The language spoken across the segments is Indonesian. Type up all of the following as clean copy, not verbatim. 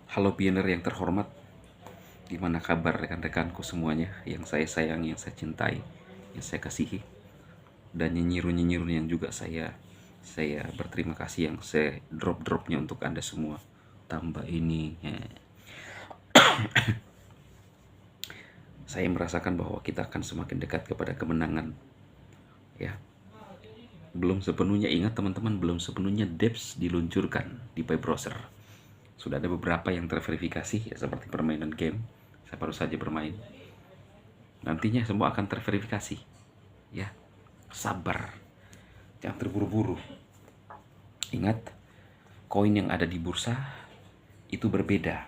Halo pioner yang terhormat, gimana kabar rekan-rekanku semuanya yang saya sayangi, yang saya cintai, yang saya kasihi, dan nyinyirun-nyinyirun yang juga saya berterima kasih yang saya drop-dropnya untuk Anda semua. Tambah ini, saya merasakan bahwa kita akan semakin dekat kepada kemenangan. Ya, belum sepenuhnya, ingat teman-teman, belum sepenuhnya dApps diluncurkan di web browser. Sudah ada beberapa yang terverifikasi, ya, seperti permainan game. Saya baru saja bermain. Nantinya semua akan terverifikasi. Ya, sabar, jangan terburu-buru. Ingat, koin yang ada di bursa itu berbeda.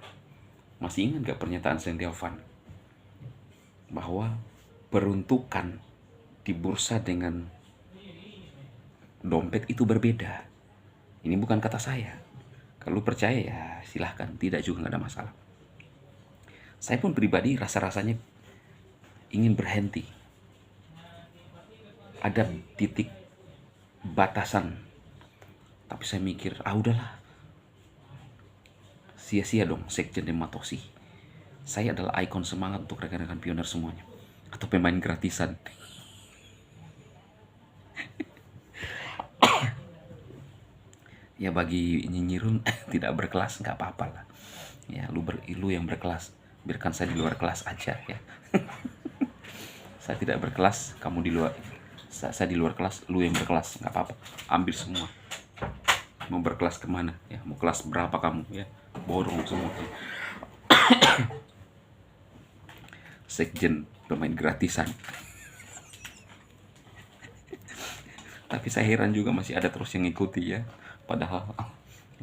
Masih ingat gak pernyataan Sendiovan bahwa peruntukan di bursa dengan dompet itu berbeda? Ini bukan kata saya. Kalau percaya ya silahkan, tidak juga nggak ada masalah. Saya pun pribadi rasa-rasanya ingin berhenti. Ada titik batasan. Tapi saya mikir, udahlah. Sia-sia dong Sekjen Dematosi. Saya adalah ikon semangat untuk rekan-rekan pioner semuanya. Atau pemain gratisan. Ya bagi nyinyirun tidak berkelas nggak apa-apa lah. Ya lu yang berkelas, biarkan saya di luar kelas aja ya. Saya tidak berkelas, kamu di luar. Saya di luar kelas, lu yang berkelas, nggak apa-apa. Ambil semua. Mau berkelas kemana? Ya, mau kelas berapa kamu? Ya, borong semua. Sekjen pemain gratisan. Tapi saya heran juga masih ada terus yang ngikuti ya. Padahal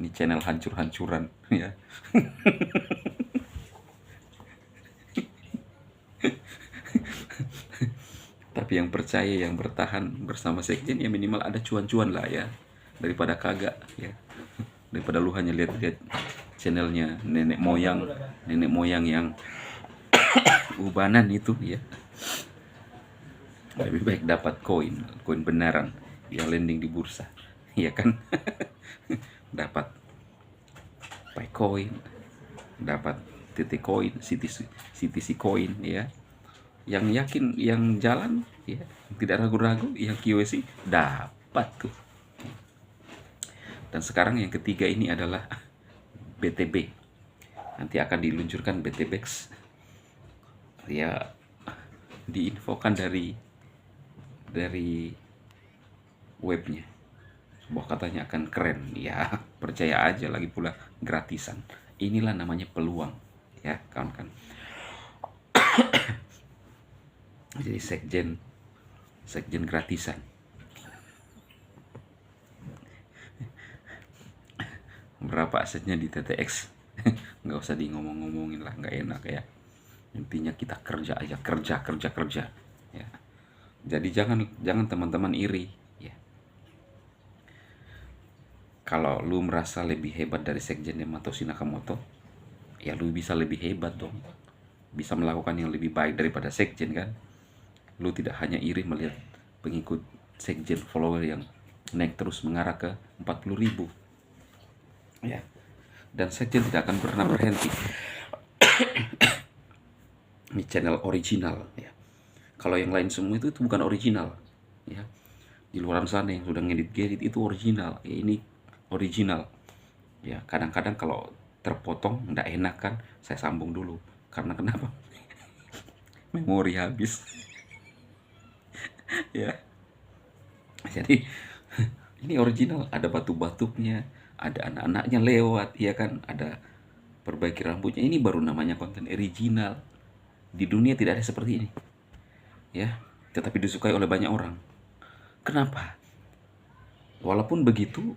ini channel hancur-hancuran ya. Tapi yang percaya, yang bertahan bersama Sekjen ya minimal ada cuan-cuan lah ya. Daripada kagak ya. Daripada lu hanya lihat-lihat channelnya nenek moyang yang ubanan itu ya. Lebih baik dapat koin beneran yang landing di bursa, ya kan? Dapat Paycoin, dapat titik koin, CTC koin ya. Yang yakin, yang jalan ya, tidak ragu-ragu, yang QC dapat tuh. Dan sekarang yang ketiga ini adalah BTB. Nanti akan diluncurkan BTBX. Ya, diinfokan dari webnya bahwa katanya akan keren. Ya percaya aja, lagi pula gratisan. Inilah namanya peluang ya kawan-kawan. Jadi sekjen gratisan. Berapa asetnya di TTX? Nggak usah di ngomong-ngomongin lah, nggak enak ya. Intinya kita kerja aja, kerja ya. Jadi jangan teman-teman iri ya. Kalau lu merasa lebih hebat dari Sekjen Dematosi Nakamoto, ya lu bisa lebih hebat dong. Bisa melakukan yang lebih baik daripada Sekjen kan. Lu tidak hanya iri melihat pengikut Sekjen, follower yang naik terus mengarah ke 40.000 ya. Dan Sekjen tidak akan pernah berhenti. Ini channel original ya. Kalau yang lain semua itu bukan original ya. Di luar sana yang sudah ngedit itu original ya, ini original ya. Kadang-kadang kalau terpotong nggak enak kan, saya sambung dulu. Karena kenapa? Memori habis. Ya, jadi ini original, ada batu-batuknya, ada anak-anaknya lewat ya kan, ada perbaiki rambutnya. Ini baru namanya konten original. Di dunia tidak ada seperti ini ya, tetapi disukai oleh banyak orang. Kenapa? Walaupun begitu,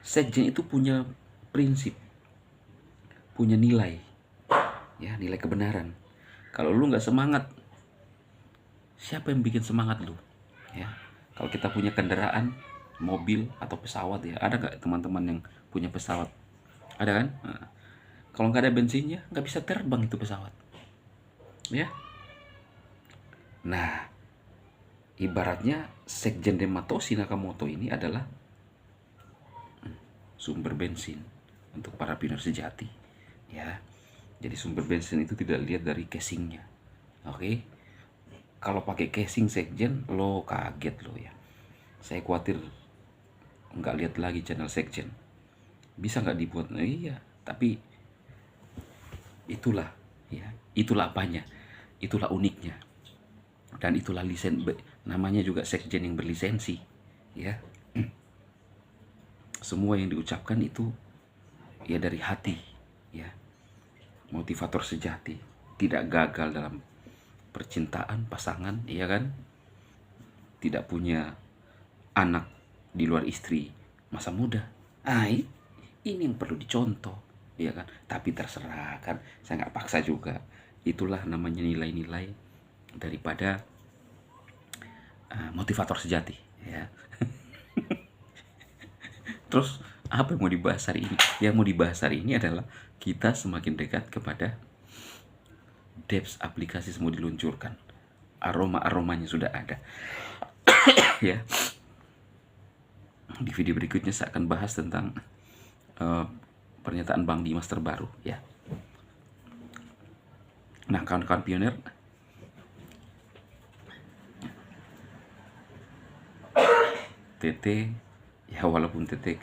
Sekjen itu punya prinsip, punya nilai ya, nilai kebenaran. Kalau lu nggak semangat, siapa yang bikin semangat lu ya? Kalau kita punya kendaraan, mobil atau pesawat ya, ada nggak teman-teman yang punya pesawat? Ada kan? Nah, kalau nggak ada bensinnya nggak bisa terbang itu pesawat ya. Nah, ibaratnya Sekjen Dematosi Nakamoto ini adalah sumber bensin untuk para pioner sejati ya. Jadi sumber bensin itu tidak lihat dari casingnya. Oke. Kalau pakai casing sekjen, lo kaget lo ya. Saya khawatir nggak lihat lagi channel sekjen. Bisa nggak dibuat? Nah, iya, tapi itulah ya, itulah apanya, itulah uniknya, dan itulah namanya juga sekjen yang berlisensi ya. Semua yang diucapkan itu ya dari hati ya, motivator sejati, tidak gagal dalam percintaan pasangan, ya kan, tidak punya anak di luar istri masa muda. Ini yang perlu dicontoh, ya kan. Tapi terserah kan, saya nggak paksa juga. Itulah namanya nilai-nilai daripada motivator sejati, ya. Terus apa yang mau dibahas hari ini? Yang mau dibahas hari ini adalah kita semakin dekat kepada dApps, aplikasi semua diluncurkan. Aroma-aromanya sudah ada. Ya. Di video berikutnya saya akan bahas tentang pernyataan Bang Dimas terbaru ya. Nah, kawan-kawan pioner, TT ya, walaupun TT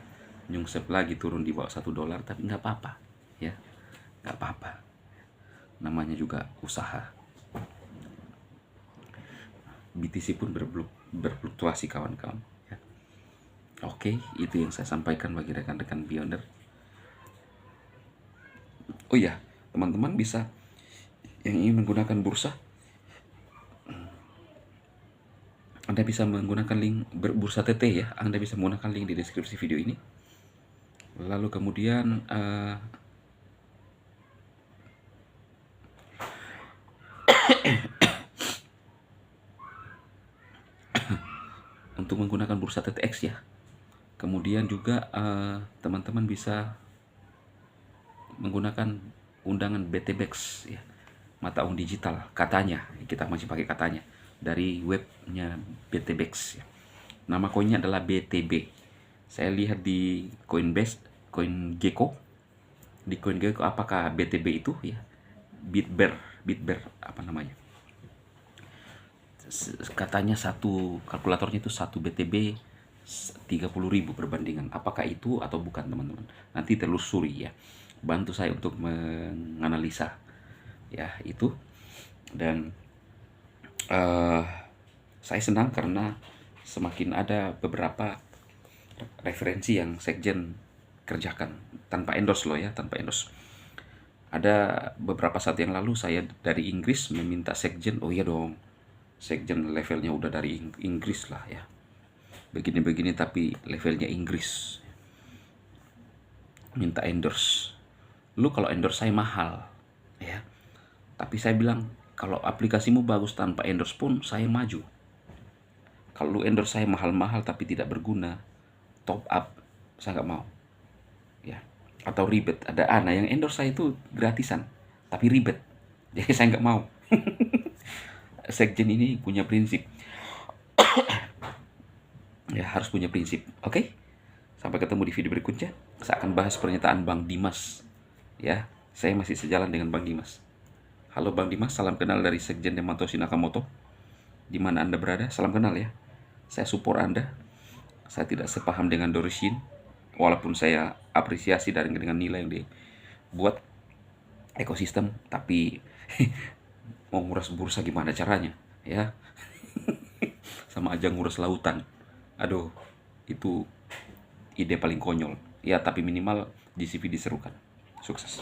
nyungsep lagi turun di bawah $1, tapi nggak apa-apa ya, nggak apa-apa, namanya juga usaha. BTC pun berfluktuasi kawan-kawan ya. Oke, itu yang saya sampaikan bagi rekan-rekan pioner. Oh iya, teman-teman bisa yang ingin menggunakan bursa, Anda bisa menggunakan link bursa TT ya. Anda bisa menggunakan link di deskripsi video ini. Lalu kemudian untuk menggunakan bursa TTX ya. Kemudian juga teman-teman bisa menggunakan undangan BTBEX ya, mata uang digital katanya, kita masih pakai katanya, dari webnya BTBEX ya. Nama koinnya adalah BTB. Saya lihat di Coinbase, CoinGecko, di CoinGecko apakah BTB itu ya, Bitbear apa namanya, katanya satu kalkulatornya itu 1 BTB 30.000 perbandingan. Apakah itu atau bukan teman-teman? Nanti telusuri ya. Bantu saya untuk menganalisa ya itu. Dan saya senang karena semakin ada beberapa referensi yang sekjen kerjakan tanpa endorse loh ya, tanpa endorse. Ada beberapa saat yang lalu saya dari Inggris meminta sekjen, oh iya dong, sekjen levelnya udah dari Inggris lah ya, begini-begini tapi levelnya Inggris, minta endorse. Lu kalau endorse saya mahal ya, tapi saya bilang kalau aplikasimu bagus tanpa endorse pun saya maju. Kalau lu endorse saya mahal-mahal tapi tidak berguna, top up, saya nggak mau ya. Atau ribet, ada Ana yang endorse saya itu gratisan tapi ribet, jadi saya nggak mau. Sekjen ini punya prinsip ya, harus punya prinsip. Oke, sampai ketemu di video berikutnya. Saya akan bahas pernyataan Bang Dimas ya. Saya masih sejalan dengan Bang Dimas. Halo Bang Dimas, salam kenal dari Sekjen Demantoshi Nakamoto. Di mana Anda berada, salam kenal ya. Saya support Anda. Saya tidak sepaham dengan Dorishin, walaupun saya apresiasi dengan nilai yang dibuat ekosistem, tapi mau nguras bursa gimana caranya ya. Sama aja nguras lautan. Aduh, itu ide paling konyol ya, tapi minimal GCP diserukan. Sukses.